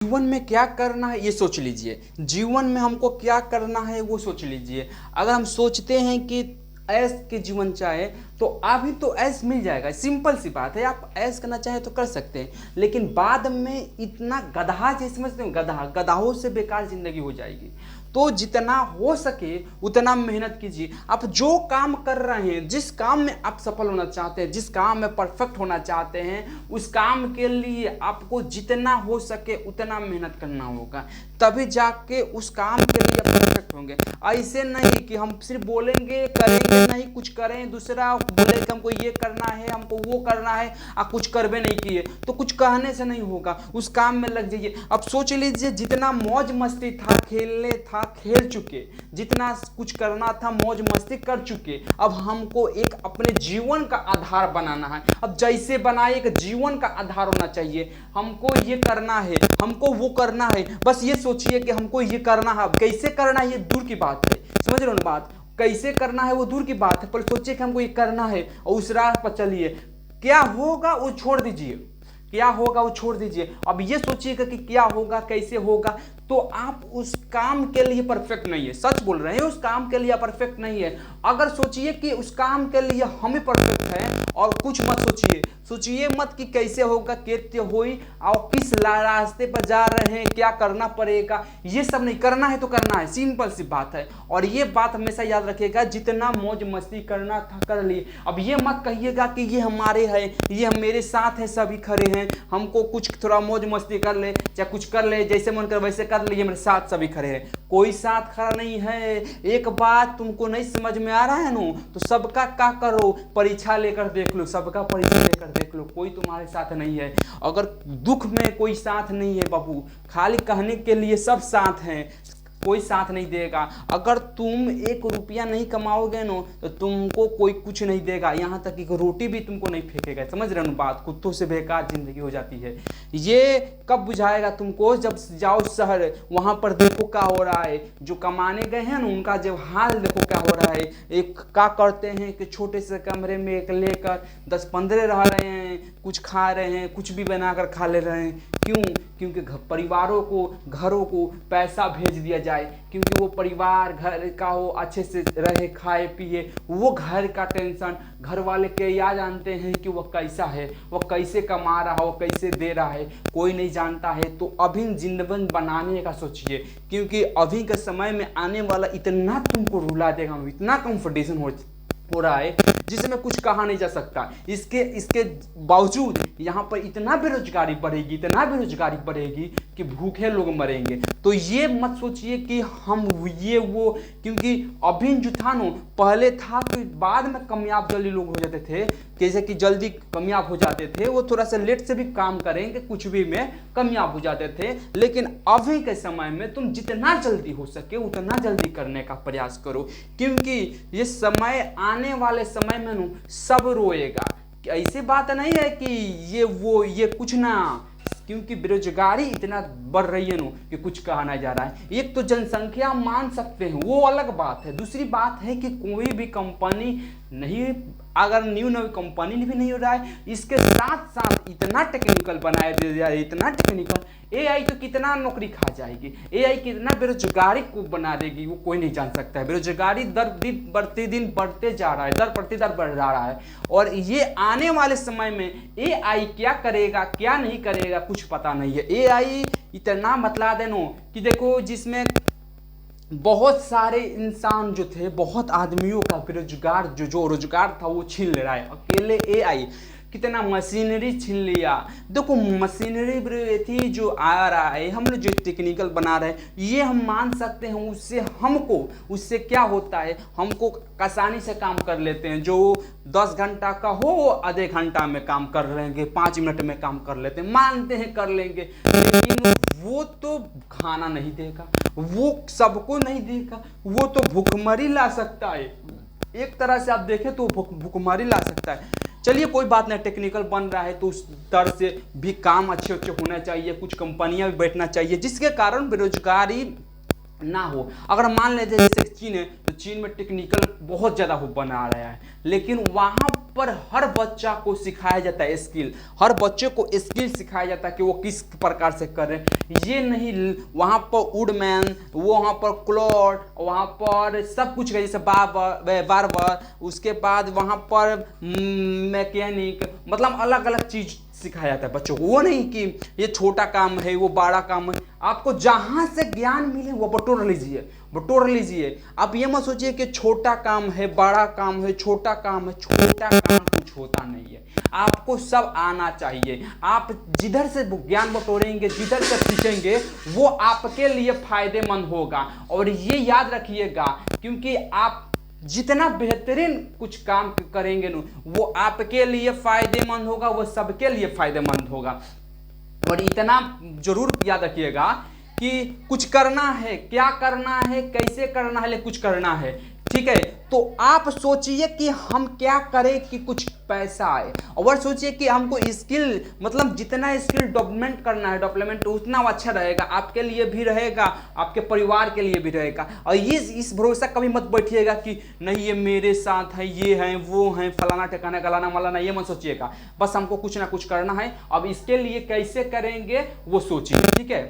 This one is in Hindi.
जीवन में क्या करना है ये सोच लीजिए, जीवन में हमको क्या करना है वो सोच लीजिए। अगर हम सोचते हैं कि ऐश के जीवन चाहे तो अभी तो ऐश मिल जाएगा, सिंपल सी बात है। आप ऐश करना चाहे तो कर सकते हैं, लेकिन बाद में इतना गधा जैसे समझते हो, गधाओं से बेकार जिंदगी हो जाएगी। तो जितना हो सके उतना मेहनत कीजिए। आप जो काम कर रहे हैं, जिस काम में आप सफल होना चाहते हैं, जिस काम में परफेक्ट होना चाहते हैं, उस काम के लिए आपको जितना हो सके उतना मेहनत करना होगा, तभी जाके उस काम के लिए परफेक्ट होंगे। ऐसे नहीं कि हम सिर्फ बोलेंगे करेंगे नहीं, कुछ करें, दूसरा बोले कि हमको ये करना है, हमको वो करना है, आप कुछ करबे नहीं किए तो कुछ कहने से नहीं होगा, उस काम में लग जाइए। अब सोच लीजिए, जितना मौज मस्ती था, खेलने था खेल चुके, जितना कुछ करना था मौज मस्ती कर चुके। अब हमको एक अपने जीवन का आधार बनाना है। अब जैसे बनाए, एक जीवन का आधार होना चाहिए। हमको ये करना है, हमको वो करना है, बस ये सोचिए कि हमको ये करना है। कैसे करना है ये दूर की बात है, समझ रहे हो ना बात। कैसे करना है वो दूर की बात है, पर सोचिए कि हमको ये करना है और उस राह पर चलिए। क्या होगा वो छोड़ दीजिए, क्या होगा वो छोड़ दीजिए। अब ये सोचिएगा कि क्या होगा, कैसे होगा, तो आप उस काम के लिए परफेक्ट नहीं है। सच बोल रहे हैं, उस काम के लिए परफेक्ट नहीं है। अगर सोचिए कि उस काम के लिए हम ही परफेक्ट हैं, और कुछ मत सोचिए, सोचिए मत कि कैसे होगा, कैसे होई, और किस रास्ते पर जा रहे हैं, क्या करना पड़ेगा, ये सब नहीं। करना है तो करना है, सिंपल सी बात है। और ये बात हमेशा याद रखिएगा, जितना मौज मस्ती करना था कर लिए। अब ये मत कहिएगा कि ये हमारे है, ये हम मेरे साथ है, सभी खड़े हैं, हमको कुछ थोड़ा मौज मस्ती कर ले, चाहे कुछ कर ले, जैसे मन कर वैसे कर लिए, मेरे साथ सभी खड़े हैं। कोई साथ खड़ा नहीं है। एक बात तुमको नहीं समझ में आ रहा है नो, तो सबका क्या करो, परीक्षा लेकर देख लो, सबका परीक्षा लेकर देख लो, कोई तुम्हारे साथ नहीं है। अगर दुख में कोई साथ नहीं है बाबू, खाली कहने के लिए सब साथ हैं, कोई साथ नहीं देगा। अगर तुम 1 रुपया नहीं कमाओगे नो, तो तुमको कोई कुछ नहीं देगा, यहाँ तक कि रोटी भी तुमको नहीं फेंकेगा। समझ रहे हो बात, कुत्तों से बेकार जिंदगी हो जाती है। ये कब बुझाएगा तुमको, जब जाओ शहर, वहाँ पर देखो क्या हो रहा है। जो कमाने गए हैं ना, उनका जब हाल देखो क्या हो रहा है। एक क्या करते हैं कि छोटे से कमरे में एक लेकर 10-15 रह रहे हैं, कुछ खा रहे हैं, कुछ भी बनाकर खा ले रहे हैं। क्यों? क्योंकि परिवारों को, घरों को पैसा भेज दिया जाए, क्योंकि वो परिवार घर का हो, अच्छे से रहे, खाए पिए। वो घर का टेंशन, घर वाले क्या जानते हैं कि वो कैसा है, वो कैसे कमा रहा है, वो कैसे दे रहा है, कोई नहीं जानता है। तो अभी जिंदगी बनाने का सोचिए, क्योंकि अभी के समय में आने वाला इतना तुमको रुला देगा, इतना कंपटीशन हो रहा है जिसमें कुछ कहा नहीं जा सकता। इसके बावजूद यहाँ पर इतना बेरोजगारी बढ़ेगी, इतना बेरोजगारी बढ़ेगी कि भूखे लोग मरेंगे। तो ये मत सोचिए कि हम ये वो, क्योंकि अभी जो था ना, पहले था कि बाद में कामयाब जल्दी लोग हो जाते थे, जैसे कि जल्दी कामयाब हो जाते थे, वो थोड़ा सा लेट से भी काम करेंगे, कुछ भी में कामयाब हो जाते थे। लेकिन अभी के समय में तुम जितना जल्दी हो सके उतना जल्दी करने का प्रयास करो, क्योंकि ये समय, आने वाले समय में सब रोएगा। ऐसी बात नहीं है कि ये वो ये कुछ ना, क्योंकि बेरोजगारी इतना बढ़ रही है ना कि कुछ कहा नहीं जा रहा है। एक तो जनसंख्या मान सकते हैं, वो अलग बात है। दूसरी बात है कि कोई भी कंपनी नहीं, अगर न्यू कंपनी भी नहीं हो रहा है, इसके साथ साथ इतना टेक्निकल बनाया दिया जा रहा है, इतना टेक्निकल। एआई तो कितना नौकरी खा जाएगी, एआई कितना बेरोजगारी को बना देगी, वो कोई नहीं जान सकता है। बेरोजगारी दर दिन प्रतिदिन बढ़ते जा रहा है, दर प्रतिदर बढ़ रहा है। और ये आने वाले समय में एआई क्या करेगा, क्या नहीं करेगा, कुछ पता नहीं है। एआई इतना बतला देनो कि देखो, जिसमें बहुत सारे इंसान जो थे, बहुत आदमियों का बेरोजगार जो रोजगार था वो छीन ले रहा है अकेले एआई। कितना मशीनरी छीन लिया। देखो मशीनरी थी जो आ रहा है, हम लोग जो टेक्निकल बना रहे हैं, ये हम मान सकते हैं। उससे क्या होता है, हमको आसानी से काम कर लेते हैं। जो 10 घंटा का हो वो आधे घंटा में काम कर लेंगे, 5 मिनट में काम कर लेते हैं, मानते हैं कर लेंगे। लेकिन वो तो खाना नहीं देगा, वो सबको नहीं देगा, वो तो भूखमरी ला सकता है। एक तरह से आप देखें तो भूखमरी ला सकता है। चलिए कोई बात नहीं, टेक्निकल बन रहा है तो उस तरह से भी काम अच्छे होना चाहिए, कुछ कंपनियां भी बैठना चाहिए, जिसके कारण बेरोजगारी ना हो। अगर मान लेते हैं जैसे चीन है, तो चीन में टेक्निकल बहुत ज़्यादा हो बना रहा है, लेकिन वहाँ पर हर बच्चा को सिखाया जाता है स्किल, हर बच्चे को स्किल सिखाया जाता है कि वो किस प्रकार से करें। ये नहीं वहाँ पर वुडमैन, वो वहाँ पर क्लॉड, वहाँ पर सब कुछ है, जैसे बार्बर, उसके बाद वहाँ पर मैकेनिक, मतलब अलग अलग चीज़ सिखाया जाता है बच्चों को। वो नहीं कि ये छोटा काम है, वो बड़ा काम है। आपको जहाँ से ज्ञान मिले वो बटोर लीजिए, बटोर लीजिए। आप ये मत सोचिए कि छोटा काम है, बड़ा काम है, छोटा काम है। छोटा काम कुछ होता नहीं है, आपको सब आना चाहिए। आप जिधर से ज्ञान बटोरेंगे, जिधर से सीखेंगे, वो आपके लिए फायदेमंद होगा। और ये याद रखिएगा, क्योंकि आप जितना बेहतरीन कुछ काम करेंगे ना, वो आपके लिए फायदेमंद होगा, वो सबके लिए फायदेमंद होगा। और इतना जरूर याद रखिएगा कि कुछ करना है, क्या करना है, कैसे करना है, लेकिन कुछ करना है, ठीक है। तो आप सोचिए कि हम क्या करें कि कुछ पैसा आए, और सोचिए कि हमको स्किल, मतलब जितना स्किल डेवलपमेंट करना है, डेवलपमेंट उतना अच्छा रहेगा, आपके लिए भी रहेगा, आपके परिवार के लिए भी रहेगा। और ये इस भरोसा कभी मत बैठिएगा कि नहीं ये मेरे साथ है, ये हैं, वो हैं, फलाना ठिकाना गलाना मलाना, ये मत सोचिएगा। बस हमको कुछ ना कुछ करना है। अब इसके लिए कैसे करेंगे वो सोचिए, ठीक है।